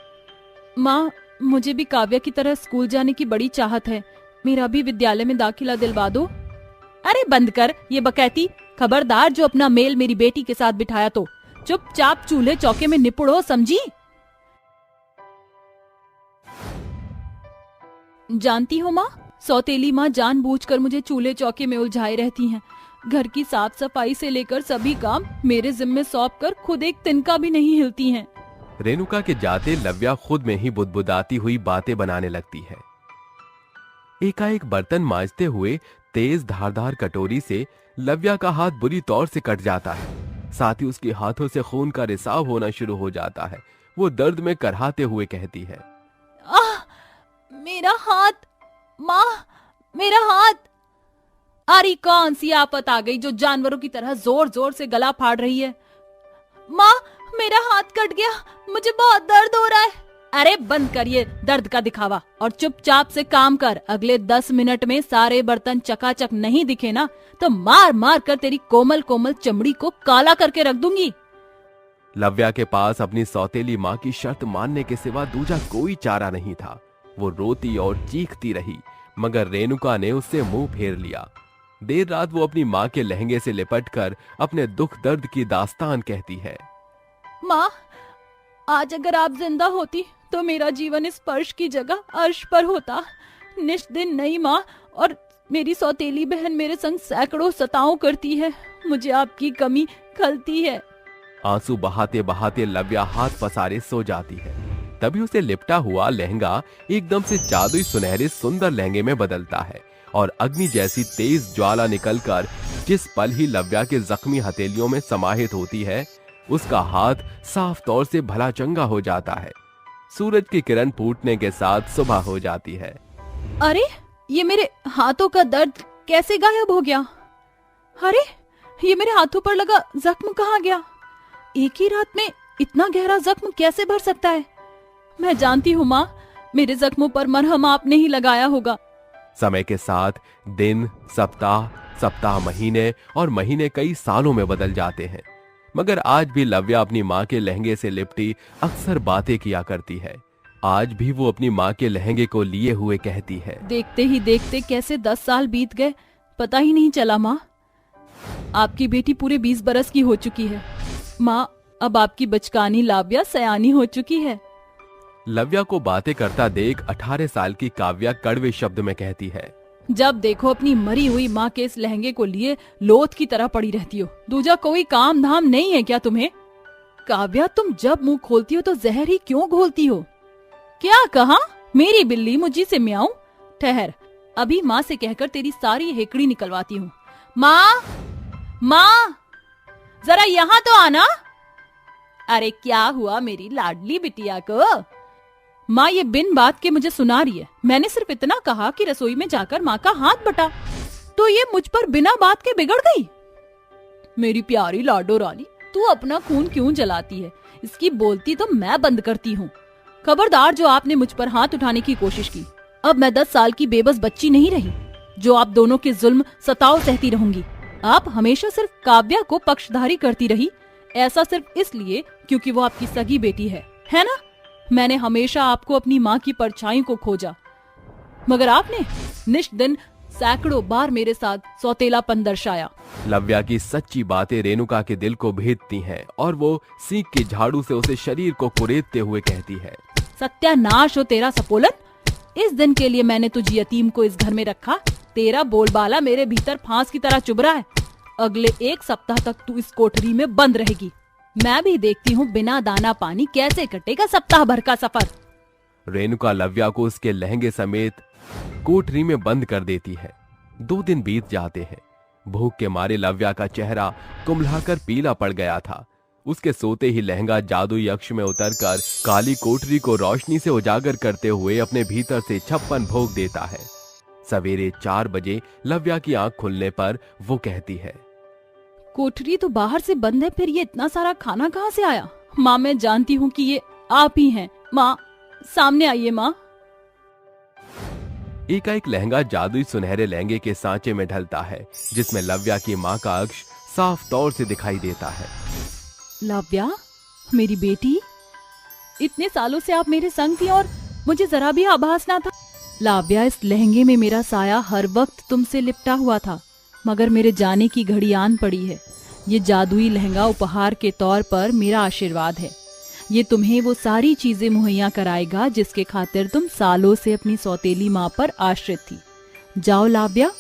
माँ, मुझे भी काव्या की तरह स्कूल जाने की बड़ी चाहत है। मेरा भी विद्यालय में दाखिला दिलवा दो। अरे बंद कर ये बकैती। खबरदार, जो अपना मेल मेरी बेटी के साथ बिठाया तो चुपचाप चूल्हे चौके में निपुण हो, समझी? जानती हो माँ, सौतेली माँ जानबूझकर मुझे चूल्हे चौके में उलझाए रहती हैं। घर की साफ सफाई से लेकर सभी काम मेरे जिम्मे सौंपकर खुद एक तिनका भी नहीं हिलती हैं। रेणुका के जाते लव्या खुद में ही बुदबुदाती हुई बातें बनाने लगती है। एकाएक बर्तन मांजते हुए तेज धारदार कटोरी से लव्या का हाथ बुरी तौर से कट जाता है। साथ ही उसके हाथों से खून का रिसाव होना शुरू हो जाता है। वो दर्द में करहाते हुए कहती है, आह, मेरा हाथ, माँ, मेरा हाथ। अरे कौन सी आफत आ गई जो जानवरों की तरह जोर जोर से गला फाड़ रही है? माँ, मेरा हाथ कट गया, मुझे बहुत दर्द हो रहा है। अरे बंद करिए दर्द का दिखावा और चुपचाप से काम कर। अगले 10 मिनट में सारे बर्तन चकाचक नहीं दिखे ना तो मार मार कर तेरी कोमल कोमल चमड़ी को काला करके रख दूंगी। लव्या के पास अपनी सौतेली माँ की शर्त मानने के सिवा दूजा कोई चारा नहीं था। वो रोती और चीखती रही, मगर रेणुका ने उससे मुंह फेर लिया। देर रात वो अपनी माँ के लहंगे से लिपटकर अपने दुख दर्द की दास्तान कहती है। माँ, आज अगर आप जिंदा होती तो मेरा जीवन इस फर्श की जगह अर्श पर होता। निष्दिन नहीं माँ, और मेरी सौतेली बहन मेरे संग सैकड़ों सताओं करती है। मुझे आपकी कमी खलती है। आंसू बहाते बहाते लव्या हाथ पसारे सो जाती है। तभी उसे लिपटा हुआ लहंगा एकदम से जादुई सुनहरे सुंदर लहंगे में बदलता है और अग्नि जैसी तेज ज्वाला निकलकर जिस पल ही लव्या के जख्मी हथेलियों में समाहित होती है, उसका हाथ साफ तौर से भला चंगा हो जाता है। सूरज की किरण फूटने के साथ सुबह हो जाती है। अरे, ये मेरे हाथों का दर्द कैसे गायब हो गया? अरे, ये मेरे हाथों पर लगा जख्म कहाँ गया? एक ही रात में इतना गहरा जख्म कैसे भर सकता है? मैं जानती हूँ माँ, मेरे जख्मों पर मरहम आपने ही लगाया होगा। समय के साथ दिन, सप्ताह, सप्ताह महीने और महीने कई सालों में बदल जाते हैं, मगर आज भी लव्या अपनी माँ के लहंगे से लिपटी अक्सर बातें किया करती है। आज भी वो अपनी माँ के लहंगे को लिए हुए कहती है। देखते ही देखते कैसे 10 साल बीत गए, पता ही नहीं चला माँ। आपकी बेटी पूरे 20 बरस की हो चुकी है। माँ, अब आपकी बचकानी लव्या सयानी हो चुकी है। लव्या को बातें करता देख 18 साल की काव्या कड़वे शब्द में कहती है। जब देखो अपनी मरी हुई माँ के इस लहंगे को लिए लोथ की तरह पड़ी रहती हो। दूजा कोई काम धाम नहीं है क्या तुम्हें? काव्या, तुम जब मुंह खोलती हो तो जहर ही क्यों घोलती हो? क्या कहा? मेरी बिल्ली मुझी से म्याऊं? ठहर, अभी माँ से कहकर तेरी सारी हेकड़ी निकलवाती हूँ। माँ, माँ, जरा यहाँ तो आना। अरे क्या हुआ मेरी लाडली बिटिया को? माँ ये बिन बात के मुझे सुना रही है। मैंने सिर्फ इतना कहा कि रसोई में जाकर माँ का हाथ बटा, तो ये मुझ पर बिना बात के बिगड़ गई। मेरी प्यारी लाडो रानी, तू अपना खून क्यों जलाती है? इसकी बोलती तो मैं बंद करती हूँ। खबरदार जो आपने मुझ पर हाथ उठाने की कोशिश की। अब मैं 10 साल की बेबस बच्ची नहीं रही जो आप दोनों के जुल्म सताव सहती रहूंगी। आप हमेशा सिर्फ काव्या को पक्षधारी करती रही, ऐसा सिर्फ इसलिए क्योंकि वो आपकी सगी बेटी है ना? मैंने हमेशा आपको अपनी माँ की परछाई को खोजा, मगर आपने निष्दिन सैकड़ों बार मेरे साथ सौतेलापन दर्शाया। लव्या की सच्ची बातें रेणुका के दिल को भेदती हैं और वो सीख के झाड़ू से उसे शरीर को कुरेदते हुए कहती है, सत्यानाश हो तेरा सपोलन। इस दिन के लिए मैंने तुझ यतीम को इस घर में रखा। तेरा बोलबाला मेरे भीतर फांस की तरह चुभ रहा है। अगले 1 सप्ताह तक तू इस कोठरी में बंद रहेगी। मैं भी देखती हूँ बिना दाना पानी कैसे कटेगा सप्ताह भर का सफर। रेणुका लव्या को उसके लहंगे समेत कोठरी में बंद कर देती है। 2 दिन बीत जाते हैं। भूख के मारे लव्या का चेहरा कुम्भलाकर पीला पड़ गया था। उसके सोते ही लहंगा जादुई अक्ष में उतरकर काली कोठरी को रोशनी से उजागर करते हुए अपने भीतर से 56 भोग देता है। सवेरे 4 बजे लव्या की आंख खुलने पर वो कहती है, कोठरी तो बाहर से बंद है, फिर ये इतना सारा खाना कहाँ से आया? माँ, मैं जानती हूँ कि ये आप ही हैं। माँ, सामने आइए माँ। एकाएक लहंगा जादुई सुनहरे लहंगे के सांचे में ढलता है, जिसमें लव्या की माँ का अक्ष साफ तौर से दिखाई देता है। लव्या, मेरी बेटी, इतने सालों से आप मेरे संग थी और मुझे जरा भी आभास ना था। लाव्या, इस लहंगे में मेरा साया हर वक्त तुमसे लिपटा हुआ था, मगर मेरे जाने की घड़ी आन पड़ी है। ये जादुई लहंगा उपहार के तौर पर मेरा आशीर्वाद है। ये तुम्हें वो सारी चीजें मुहैया कराएगा जिसके खातिर तुम सालों से अपनी सौतेली माँ पर आश्रित थी। जाओ लाव्या,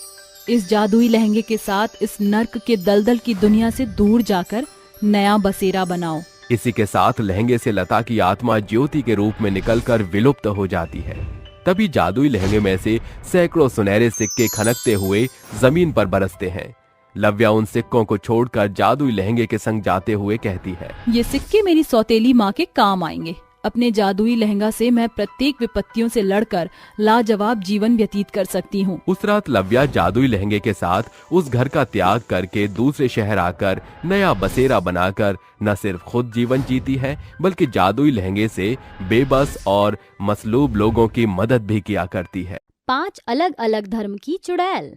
इस जादुई लहंगे के साथ इस नर्क के दलदल की दुनिया से दूर जाकर नया बसेरा बनाओ। इसी के साथ लहंगे से लता की आत्मा ज्योति के रूप में निकलकर विलुप्त हो जाती है। तभी जादुई लहंगे में से सैकड़ों सुनहरे सिक्के खनकते हुए जमीन पर बरसते हैं। लव्या उन सिक्कों को छोड़कर जादुई लहंगे के संग जाते हुए कहती है, ये सिक्के मेरी सौतेली माँ के काम आएंगे। अपने जादुई लहंगा से मैं प्रत्येक विपत्तियों से लड़कर लाजवाब जीवन व्यतीत कर सकती हूँ। उस रात लव्या जादुई लहंगे के साथ उस घर का त्याग करके दूसरे शहर आकर नया बसेरा बनाकर न सिर्फ खुद जीवन जीती है, बल्कि जादुई लहंगे से बेबस और मसलूब लोगों की मदद भी किया करती है। 5 अलग अलग धर्म की चुड़ैल।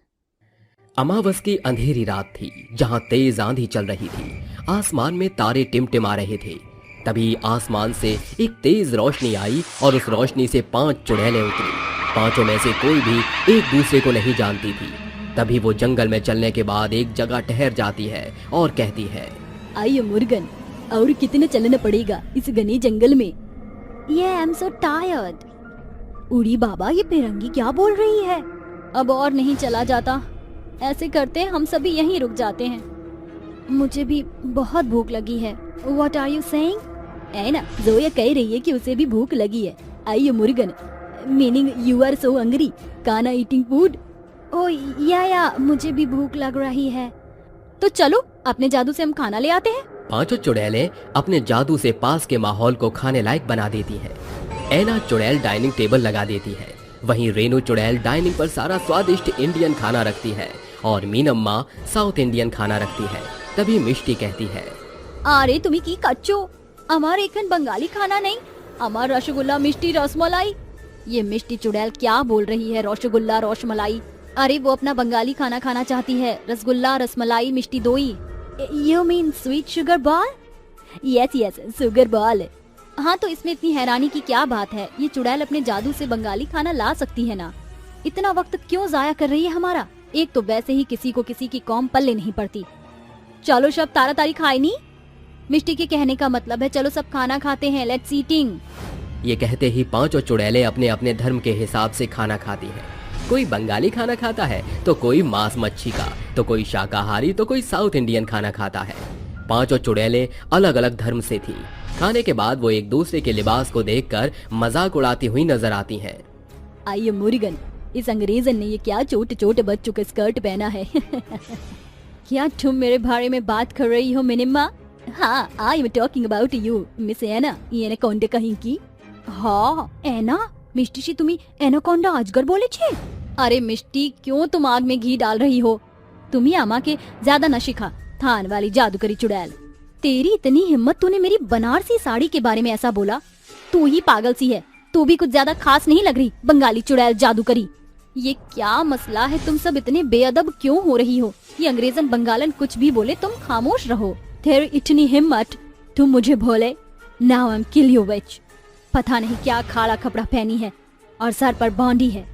अमावस की अंधेरी रात थी, जहां तेज आंधी चल रही थी। आसमान में तारे टिमटिमा रहे थे। तभी आसमान से एक तेज रोशनी आई और उस रोशनी से 5 चुड़ैलें उतरी। 5 में से कोई भी एक दूसरे को नहीं जानती थी। तभी वो जंगल में चलने के बाद एक जगह ठहर जाती है और कहती है, आइए मुर्गन, और कितने चलना पड़ेगा इस घने जंगल में? ये आई एम सो टायर्ड। उड़ी बाबा, ये फिरंगी क्या बोल रही है? अब और नहीं चला जाता। ऐसे करते हम सभी यहीं रुक जाते हैं। मुझे भी बहुत भूख लगी है। What are you saying? है ना, जोया कह रही है कि उसे भी भूख लगी है। आइए Murgan, meaning you are so hungry, काना ईटिंग फूड। ओ या मुझे भी भूख लग रही है। तो चलो अपने जादू से हम खाना ले आते हैं। 5 चुड़ैलें अपने जादू से पास के माहौल को खाने लायक बना देती है। ऐना चुड़ैल डाइनिंग टेबल लगा देती है। वहीं रेनू चुड़ैल डाइनिंग पर सारा स्वादिष्ट इंडियन खाना रखती है और मीनम्मा साउथ इंडियन खाना रखती है। तभी मिष्टी कहती है, अरे तुम्ही की कच्चो, अमार एकन बंगाली खाना नहीं, अमार रसगुल्ला मिष्टी रसमलाई। ये मिष्टी चुड़ैल क्या बोल रही है? रसगुल्ला रसमलाई? अरे वो अपना बंगाली खाना खाना चाहती है, रसगुल्ला रसमलाई मिष्टी दोई। You mean sweet sugar ball? Yes sugar ball. हाँ, तो इसमें इतनी हैरानी की क्या बात है? ये चुड़ैल अपने जादू से बंगाली खाना ला सकती है ना। इतना वक्त क्यों जाया कर रही है हमारा? एक तो वैसे ही किसी को किसी की कौम पल्ले नहीं पड़ती। चलो सब तारा तारी खाए नहीं। मिष्टी के कहने का मतलब है चलो सब खाना खाते हैं, लेट्स ईटिंग। ये कहते ही 5 चुड़ैलें अपने अपने धर्म के हिसाब से खाना खाती है। कोई बंगाली खाना खाता है, तो कोई मांस मच्छी का, तो कोई शाकाहारी, तो कोई साउथ इंडियन खाना खाता है। पांचों चुड़ैलें अलग अलग धर्म से थी। खाने के बाद वो एक दूसरे के लिबास को देखकर मजाक उड़ाती हुई नजर आती हैं। आइए मुर्गन, इस अंग्रेजन ने ये क्या छोटे छोटे बच्चों का स्कर्ट पहना है। क्या तुम मेरे बारे में बात कर रही हो मिनिम्मा? हाँ, I am talking about you miss Anna, anaconda कहीं की। हाँ एना, मिष्टी तुम्हें एनाकोंडा अजगर बोले छे? अरे मिष्टी, क्यों तुम आग में घी डाल रही हो? तुम्ही आमा के ज्यादा न शिखा, थान वाली जादूगरी चुड़ैल। तेरी इतनी हिम्मत, तूने मेरी बनारसी साड़ी के बारे में ऐसा बोला? तू ही पागल सी है, तू भी कुछ ज्यादा खास नहीं लग रही बंगाली चुड़ैल जादूगरी। ये क्या मसला है, तुम सब इतने बेअदब क्यों हो रही हो? ये अंग्रेजन बंगालन कुछ भी बोले तुम खामोश रहो। तेरी इतनी हिम्मत, तुम मुझे बोले now I am kill you which. पता नहीं क्या खाड़ा कपड़ा पहनी है और सर पर बांधी है।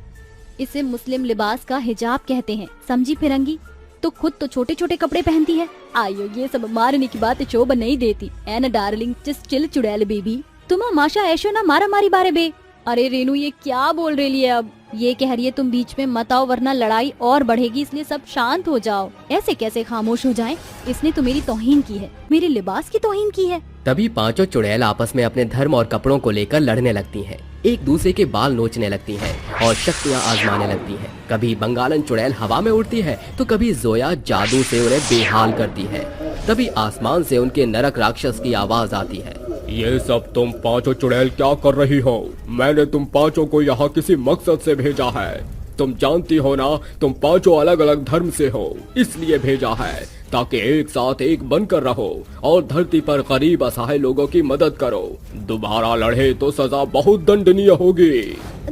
इसे मुस्लिम लिबास का हिजाब कहते हैं, समझी फिरंगी? तो खुद तो छोटे छोटे कपड़े पहनती है। आयो, ये सब मारने की बात शोभा नहीं देती। एना डार्लिंग, जस्ट चिल चुड़ैल बेबी। तुम माशा ऐशो ना मारा मारी बारे बे। अरे रेनू, ये क्या बोल रही है अब? ये कह रही है तुम बीच में मत आओ वरना लड़ाई और बढ़ेगी, इसलिए सब शांत हो जाओ। ऐसे कैसे खामोश हो जाएं? इसने तो मेरी तौहीन की है, मेरे लिबास की तौहीन की है। तभी पांचों चुड़ैल आपस में अपने धर्म और कपड़ों को लेकर लड़ने लगती हैं, एक दूसरे के बाल नोचने लगती हैं और शक्तियां आजमाने लगती हैं। कभी बंगालन चुड़ैल हवा में उड़ती है तो कभी जोया जादू से उन्हें बेहाल करती है। तभी आसमान से उनके नरक राक्षस की आवाज आती है। ये सब तुम पांचों चुड़ैल क्या कर रही हो? मैंने तुम पांचों को यहाँ किसी मकसद से भेजा है। तुम जानती हो ना, तुम पांचों अलग अलग धर्म से हो, इसलिए भेजा है ताकि एक साथ एक बनकर रहो और धरती पर गरीब असहाय लोगों की मदद करो। दोबारा लड़े तो सजा बहुत दंडनीय होगी।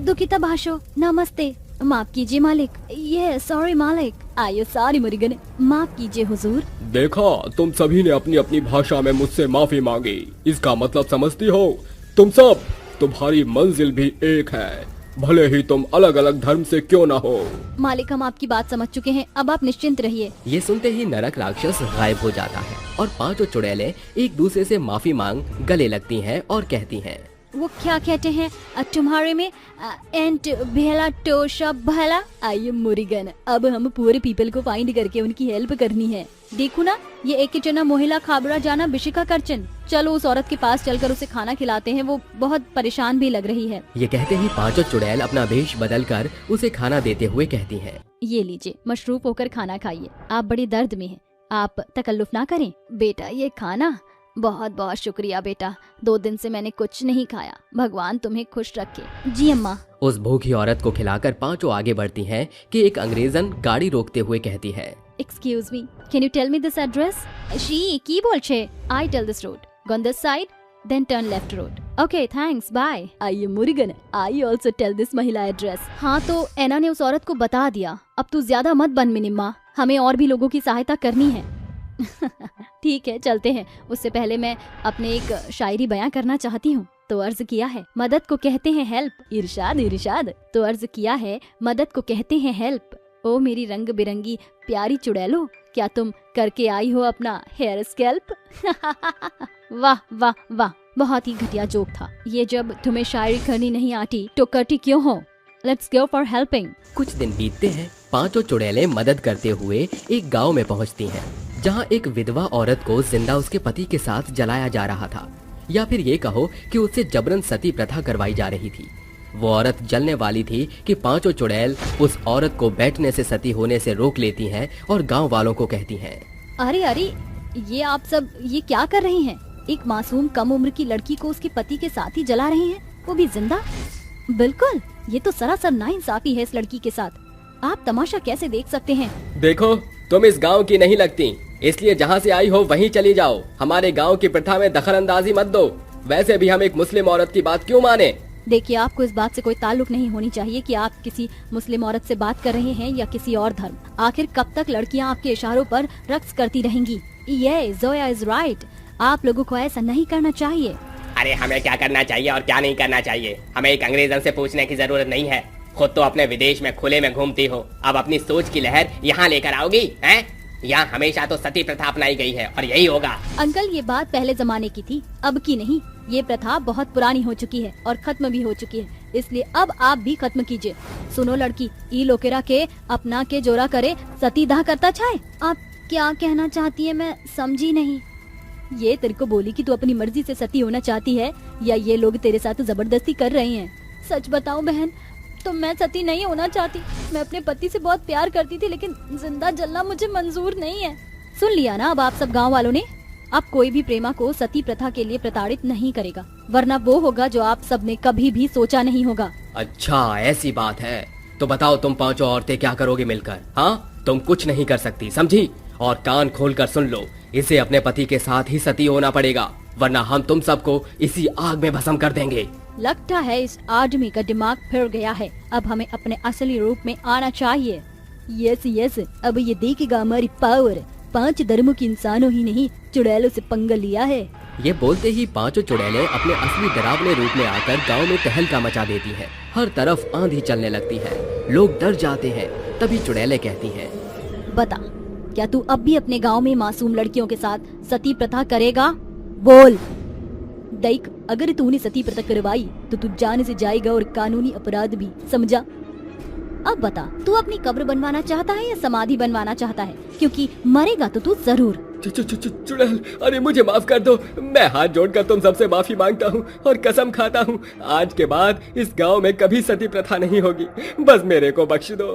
दुखिता भाषो, नमस्ते। माफ कीजिए मालिक। ये सॉरी मालिक। आयो सॉरी मुर्गन, माफ कीजिए हुजूर। देखा, तुम सभी ने अपनी अपनी भाषा में मुझसे माफी मांगी। इसका मतलब समझती हो? तुम सब, तुम्हारी मंजिल भी एक है, भले ही तुम अलग अलग धर्म से क्यों ना हो। मालिक, हम आपकी बात समझ चुके हैं, अब आप निश्चिंत रहिए। ये सुनते ही नरक राक्षस गायब हो जाता है और पांचों चुड़ैलें एक दूसरे से माफी मांग गले लगती हैं और कहती हैं, वो क्या कहते हैं तुम्हारे में? एंट भेला टोशा भला। आइए मुर्गन, अब हम पूरे पीपल को फाइंड करके उनकी हेल्प करनी है। देखो ना, ये एक जना मोहिला खाबरा जाना बिशिका करचन। चलो उस औरत के पास चलकर उसे खाना खिलाते हैं, वो बहुत परेशान भी लग रही है। ये कहते ही पांचों चुड़ैल अपना वेश बदल कर उसे खाना देते हुए कहती हैं, ये लीजिए, मशरूफ होकर खाना खाइए। आप बड़ी दर्द में हैं, आप तकल्लुफ ना करें। बेटा ये खाना, बहुत बहुत शुक्रिया बेटा, 2 दिन से मैंने कुछ नहीं खाया, भगवान तुम्हें खुश रखे। जी अम्मा। उस भूखी औरत को खिलाकर पांचों आगे बढ़ती हैं कि एक अंग्रेजन गाड़ी रोकते हुए कहती है, excuse me, can you tell me this address? शी की बोल छे? I tell this road, go on this side, then turn left road. Okay thanks, bye. आइए Murgan, I also tell this महिला एड्रेस। हाँ, तो एना ने उस औरत को बता दिया। अब तू ज्यादा मत बन मिनिम्मा, हमें और भी लोगों की सहायता करनी है। ठीक है, चलते हैं। उससे पहले मैं अपने एक शायरी बयां करना चाहती हूँ। तो अर्ज किया है, मदद को कहते हैं हेल्प। इरशाद इरशाद। तो अर्ज किया है, मदद को कहते हैं हेल्प। ओ मेरी रंग बिरंगी प्यारी चुड़ैलो, क्या तुम करके आई हो अपना हेयर स्कैल्प? वाह वाह वाह, बहुत ही घटिया जोक था ये। जब तुम्हें शायरी करनी नहीं आती तो करती क्यों हो? Let's go for helping. कुछ दिन बीतते हैं, पांचों चुड़ैलें मदद करते हुए एक गांव में पहुंचती हैं, जहां एक विधवा औरत को जिंदा उसके पति के साथ जलाया जा रहा था, या फिर ये कहो कि उससे जबरन सती प्रथा करवाई जा रही थी। वो औरत जलने वाली थी कि पांचों चुड़ैल उस औरत को बैठने से सती होने से रोक लेती हैं और गांव वालों को कहती हैं, अरे अरे, ये आप सब ये क्या कर रही हैं? एक मासूम कम उम्र की लड़की को उसके पति के साथ ही जला रही हैं, वो भी जिंदा। बिल्कुल, ये तो सरासर नाइंसाफी है इस लड़की के साथ। आप तमाशा कैसे देख सकते हैं? देखो, तुम इस गांव की नहीं लगती, इसलिए जहां से आई हो वहीं चली जाओ। हमारे गांव की प्रथा में दखल अंदाजी मत दो। वैसे भी हम एक मुस्लिम औरत की बात क्यों माने? देखिए, आपको इस बात से कोई ताल्लुक नहीं होनी चाहिए कि आप किसी मुस्लिम औरत से बात कर रहे हैं या किसी और धर्म। आखिर कब तक लड़कियां आपके इशारों पर रक्स करती रहेंगी? ये जोया इज राइट, आप लोगों को ऐसा नहीं करना चाहिए। अरे हमें क्या करना चाहिए और क्या नहीं करना चाहिए, हमें एक अंग्रेजन से पूछने की जरूरत नहीं है। खुद तो अपने विदेश में खुले में घूमती हो, अब अपनी सोच की लहर यहाँ लेकर आओगी हैं? यहाँ हमेशा तो सती प्रथा अपनाई गई है और यही होगा। अंकल, ये बात पहले जमाने की थी, अब की नहीं। ये प्रथा बहुत पुरानी हो चुकी है और खत्म भी हो चुकी है, इसलिए अब आप भी खत्म कीजिए। सुनो लड़की, ई लोकेरा के अपना के जोरा करे, सती दाह करता छाए। आप क्या कहना चाहती है, मैं समझी नहीं। ये तेरे को बोली कि तू अपनी मर्जी से सती होना चाहती है या ये लोग तेरे साथ जबरदस्ती कर रहे हैं? सच बताऊं बहन, तो मैं सती नहीं होना चाहती। मैं अपने पति से बहुत प्यार करती थी, लेकिन जिंदा जलना मुझे मंजूर नहीं है। सुन लिया ना अब आप सब गांव वालों ने? अब कोई भी प्रेमा को सती प्रथा के लिए प्रताड़ित नहीं करेगा, वरना वो होगा जो आप सब ने कभी भी सोचा नहीं होगा। अच्छा ऐसी बात है, तो बताओ तुम पांचों औरतें क्या करोगे मिलकर? हाँ, तुम कुछ नहीं कर सकती, समझी? और कान खोलकर सुन लो, इसे अपने पति के साथ ही सती होना पड़ेगा, वरना हम तुम सबको इसी आग में भस्म कर देंगे। लगता है इस आदमी का दिमाग फिर गया है। अब हमें अपने असली रूप में आना चाहिए। यस, अब ये देखेगा हमारी पावर। 5 धर्मों के इंसानों ही नहीं, चुड़ैलों से पंगा लिया है। ये बोलते ही पांचों चुड़ैलें अपने असली डरावने रूप में आकर गांव में तहलका मचा देती हैं। हर तरफ आंधी चलने लगती है, लोग डर जाते हैं। तभी चुड़ैलें कहती हैं, बता, क्या तू अब भी अपने गांव में मासूम लड़कियों के साथ सती प्रथा करेगा? बोल। देख, अगर तूने सती प्रथा करवाई तो तू जान से जाएगा और कानूनी अपराध भी, समझा? अब बता, तू अपनी कब्र बनवाना चाहता है या समाधि बनवाना चाहता है? क्योंकि मरेगा तो तू जरूर। चुड़ैल, अरे मुझे माफ कर दो। मैं हाथ जोड़कर तुम सबसे माफी मांगता हूँ और कसम खाता हूँ, आज के बाद इस गांव में कभी सती प्रथा नहीं होगी। बस मेरे को बख्श दो।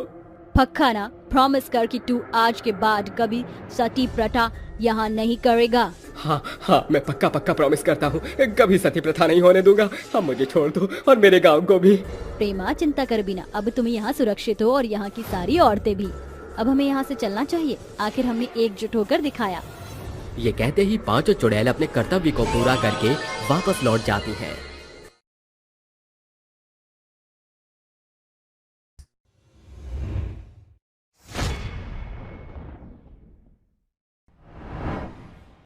पक्का ना? प्रॉमिस कर कि तू आज के बाद कभी सती प्रथा यहाँ नहीं करेगा? हाँ, मैं पक्का प्रॉमिस करता हूँ, कभी सती प्रथा नहीं होने दूंगा। अब मुझे छोड़ दो और मेरे गांव को भी। प्रेमा, चिंता कर बिना, अब तुम यहाँ सुरक्षित हो और यहाँ की सारी औरतें भी। अब हमें यहाँ से चलना चाहिए, आखिर हमने एकजुट होकर दिखाया। ये कहते ही पांचों चुड़ैल अपने कर्तव्य को पूरा करके वापस लौट जाती हैं।